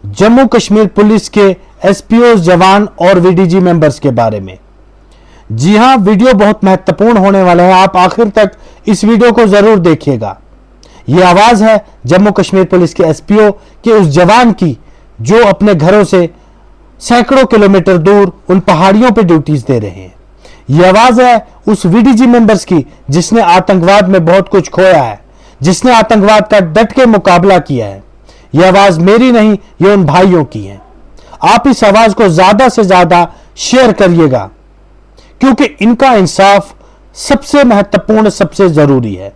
Jammu Kashmir police के SPO जवान और वीडीजी मेंबर्स के बारे में। जी हां, वीडियो बहुत महत्वपूर्ण होने वाला है, आप आखिर तक इस वीडियो को जरूर देखिएगा। यह आवाज है जम्मू कश्मीर पुलिस के एसपीओ के उस जवान की जो अपने घरों से सैकड़ों किलोमीटर दूर उन पहाड़ियों पर ड्यूटीज दे रहे हैं। यह आवाज है उस वीडीजी मेंबर्स की जिसने आतंकवाद में बहुत कुछ खोया है, जिसने आतंकवाद का डट के मुकाबला किया है। यह आवाज मेरी नहीं, ये उन भाइयों की है। आप इस आवाज को ज्यादा से ज्यादा शेयर करिएगा क्योंकि इनका इंसाफ सबसे महत्वपूर्ण, सबसे जरूरी है।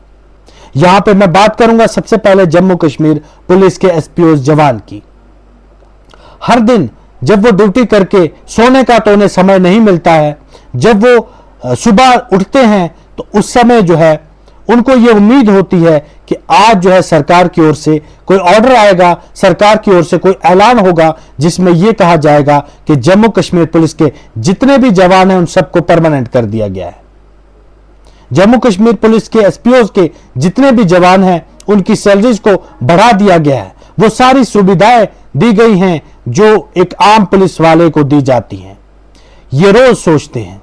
यहां पे मैं बात करूंगा सबसे पहले जम्मू कश्मीर पुलिस के एसपीओ जवान की। हर दिन जब वो ड्यूटी करके सोने का तो उन्हें समय नहीं मिलता है, जब वो सुबह उठते हैं तो उस समय जो है उनको ये उम्मीद होती है कि आज जो है सरकार की ओर से कोई ऑर्डर आएगा, सरकार की ओर से कोई ऐलान होगा जिसमें यह कहा जाएगा कि जम्मू कश्मीर पुलिस के जितने भी जवान हैं उन सबको परमानेंट कर दिया गया है। जम्मू कश्मीर पुलिस के एसपीओ के जितने भी जवान हैं उनकी सैलरीज को बढ़ा दिया गया है। वो सारी सुविधाएं दी गई हैं जो एक आम पुलिस वाले को दी जाती हैं। ये रोज सोचते हैं,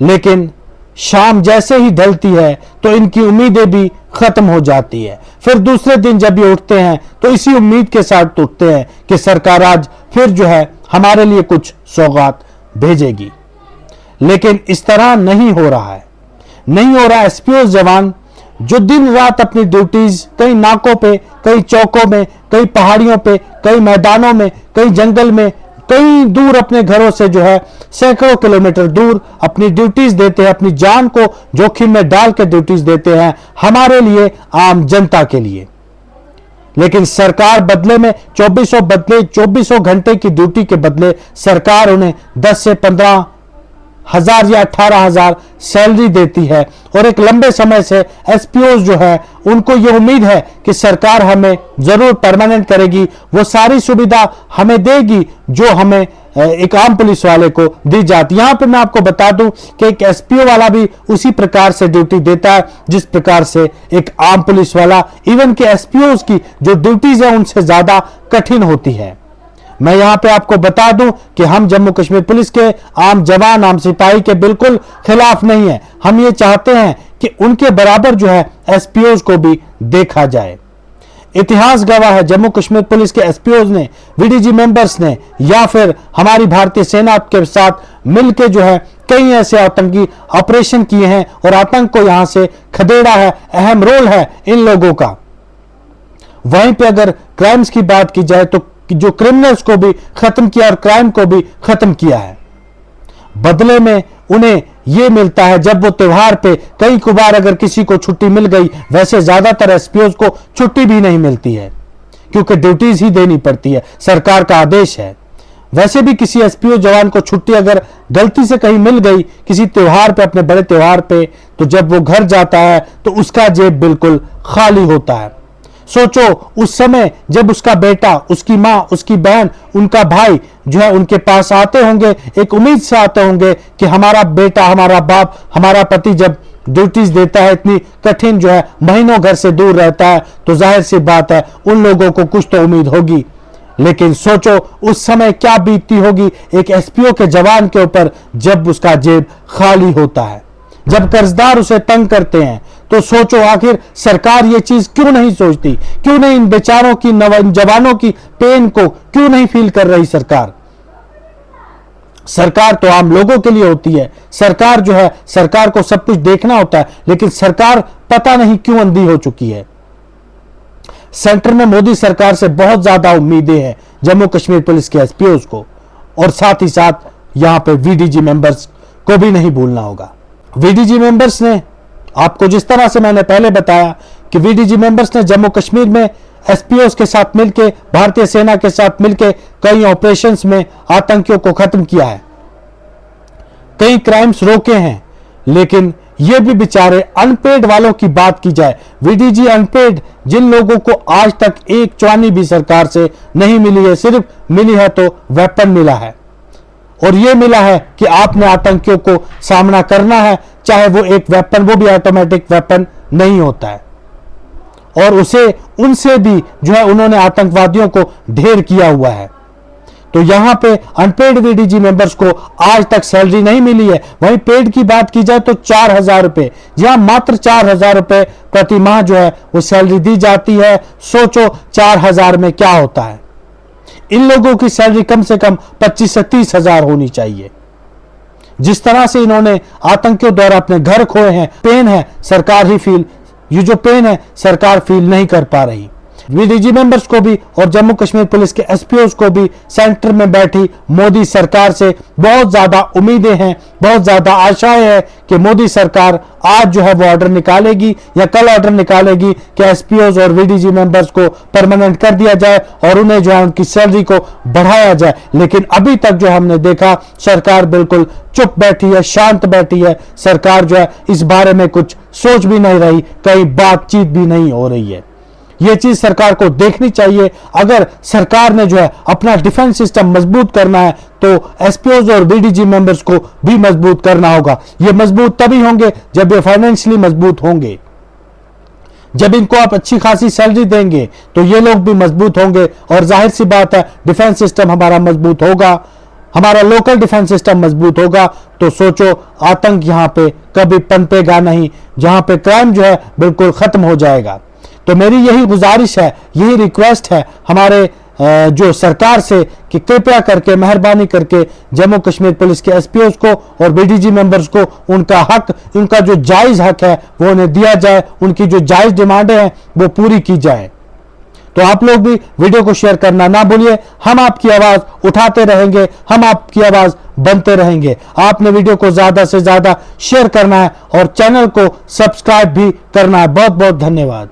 लेकिन शाम जैसे ही ढलती है तो इनकी उम्मीदें भी खत्म हो जाती है। फिर दूसरे दिन जब ये उठते हैं तो इसी उम्मीद के साथ उठते हैं कि सरकार आज फिर जो है हमारे लिए कुछ सौगात भेजेगी, लेकिन इस तरह नहीं हो रहा है। नहीं हो रहा। एसपीओ जवान जो दिन रात अपनी ड्यूटीज कई नाकों पे, कई चौकों में, कई पहाड़ियों पे, कई मैदानों में, कई जंगल में, कई दूर अपने घरों से जो है सैकड़ों किलोमीटर दूर अपनी ड्यूटीज देते हैं, अपनी जान को जोखिम में डाल के ड्यूटीज देते हैं हमारे लिए, आम जनता के लिए। लेकिन सरकार बदले में 2400 घंटे की ड्यूटी के बदले सरकार उन्हें 10 से 15 हजार या 18,000 सैलरी देती है। और एक लंबे समय से एसपीओ जो है उनको ये उम्मीद है कि सरकार हमें जरूर परमानेंट करेगी, वो सारी सुविधा हमें देगी जो हमें एक आम पुलिस वाले को दी जाती है। यहां पे मैं आपको बता दूं कि एक एसपीओ वाला भी उसी प्रकार से ड्यूटी देता है जिस प्रकार से एक आम पुलिस वाला, इवन के एसपीओ की जो ड्यूटीज है उनसे ज्यादा कठिन होती है। मैं यहां पे आपको बता दूं कि हम जम्मू कश्मीर पुलिस के आम जवान, आम सिपाही के बिल्कुल खिलाफ नहीं है। हम ये चाहते हैं कि उनके बराबर जो है एसपीओ को भी देखा जाए। इतिहास गवाह है, जम्मू कश्मीर पुलिस के एसपीओ ने, वीडीजी मेंबर्स ने या फिर हमारी भारतीय सेना के साथ मिलकर जो है कई ऐसे आतंकी ऑपरेशन किए हैं और आतंक को यहां से खदेड़ा है। अहम रोल है इन लोगों का। वहीं पे अगर क्राइम्स की बात की जाए तो जो क्रिमिनल्स को भी खत्म किया और क्राइम को भी खत्म किया है। बदले में उन्हें यह मिलता है जब वो त्योहार पे कई बार अगर किसी को छुट्टी मिल गई, वैसे ज्यादातर एसपीओ को छुट्टी भी नहीं मिलती है क्योंकि ड्यूटीज ही देनी पड़ती है, सरकार का आदेश है। वैसे भी किसी एसपीओ जवान को छुट्टी अगर गलती से कहीं मिल गई किसी त्योहार पे, अपने बड़े त्योहार पे, तो जब वो घर जाता है तो उसका जेब बिल्कुल खाली होता है। सोचो उस समय जब उसका बेटा, उसकी मां, उसकी बहन, उनका भाई जो है उनके पास आते होंगे, एक उम्मीद से आते होंगे कि हमारा बेटा, हमारा बाप, हमारा पति जब ड्यूटीज देता है, इतनी कठिन जो है महीनों घर से दूर रहता है, तो जाहिर सी बात है उन लोगों को कुछ तो उम्मीद होगी। लेकिन सोचो उस समय क्या बीतती होगी एक एसपीओ के जवान के ऊपर जब उसका जेब खाली होता है, जब कर्जदार उसे तंग करते हैं। तो सोचो आखिर सरकार ये चीज क्यों नहीं सोचती, क्यों नहीं इन बेचारों की, जवानों की पेन को क्यों नहीं फील कर रही सरकार। सरकार तो आम लोगों के लिए होती है। सरकार जो है, सरकार को सब कुछ देखना होता है, लेकिन सरकार पता नहीं क्यों अंधी हो चुकी है। सेंटर में मोदी सरकार से बहुत ज्यादा उम्मीदें हैं जम्मू कश्मीर पुलिस के एसपीओ को, और साथ ही साथ यहां पे वीडीजी मेंबर्स को भी नहीं भूलना होगा। वीडीजी मेंबर्स ने, आपको जिस तरह से मैंने पहले बताया कि वीडीजी मेंबर्स ने जम्मू कश्मीर में एसपीओ के साथ मिलकर, भारतीय सेना के साथ मिलकर कई ऑपरेशंस में आतंकियों को खत्म किया है, कई क्राइम्स रोके हैं। लेकिन ये भी बेचारे अनपेड वालों की बात की जाए, वीडीजी अनपेड, जिन लोगों को आज तक एक चौनी भी सरकार से नहीं मिली है, सिर्फ मिली है तो वेपन मिला है। और यह मिला है कि आपने आतंकियों को सामना करना है, चाहे वो एक वेपन, वो भी ऑटोमेटिक वेपन नहीं होता है, और उसे उनसे भी जो है उन्होंने आतंकवादियों को ढेर किया हुआ है। तो यहां पे अनपेड वीडीजी मेंबर्स को आज तक सैलरी नहीं मिली है। वहीं पेड की बात की जाए तो 4,000 रुपए, जहां मात्र 4,000 रुपए प्रति माह जो है वो सैलरी दी जाती है। सोचो 4,000 में क्या होता है। इन लोगों की सैलरी कम से कम 25 से 30,000 होनी चाहिए। जिस तरह से इन्होंने आतंकियों द्वारा अपने घर खोए हैं, पेन है सरकार ही फील, ये जो पेन है सरकार फील नहीं कर पा रही। वीडीजी मेंबर्स को भी और जम्मू कश्मीर पुलिस के एसपीओज को भी सेंटर में बैठी मोदी सरकार से बहुत ज्यादा उम्मीदें हैं, बहुत ज्यादा आशाएं हैं कि मोदी सरकार आज जो है वो ऑर्डर निकालेगी या कल ऑर्डर निकालेगी कि एसपीओज और वीडीजी मेंबर्स को परमानेंट कर दिया जाए और उन्हें जो है उनकी सैलरी को बढ़ाया जाए। लेकिन अभी तक जो हमने देखा सरकार बिल्कुल चुप बैठी है, शांत बैठी है। सरकार जो है इस बारे में कुछ सोच भी नहीं रही, कहीं बातचीत भी नहीं हो रही है। यह चीज सरकार को देखनी चाहिए। अगर सरकार ने जो है अपना डिफेंस सिस्टम मजबूत करना है तो एसपीओज और बीडीजी मेंबर्स को भी मजबूत करना होगा। ये मजबूत तभी होंगे जब ये फाइनेंशियली मजबूत होंगे। जब इनको आप अच्छी खासी सैलरी देंगे तो ये लोग भी मजबूत होंगे और जाहिर सी बात है डिफेंस सिस्टम हमारा मजबूत होगा, हमारा लोकल डिफेंस सिस्टम मजबूत होगा तो सोचो आतंक यहां पे कभी पनपेगा नहीं, जहां पे क्राइम जो है बिल्कुल खत्म हो जाएगा। तो मेरी यही गुजारिश है, यही रिक्वेस्ट है हमारे जो सरकार से कि कृपया करके मेहरबानी करके जम्मू कश्मीर पुलिस के एसपीओज को और बीडीजी मेंबर्स को उनका हक, उनका जो जायज हक है वो उन्हें दिया जाए, उनकी जो जायज डिमांडें हैं वो पूरी की जाए। तो आप लोग भी वीडियो को शेयर करना ना भूलिए। हम आपकी आवाज उठाते रहेंगे, हम आपकी आवाज बनते रहेंगे। आपने वीडियो को ज्यादा से ज्यादा शेयर करना है और चैनल को सब्सक्राइब भी करना है। बहुत बहुत धन्यवाद।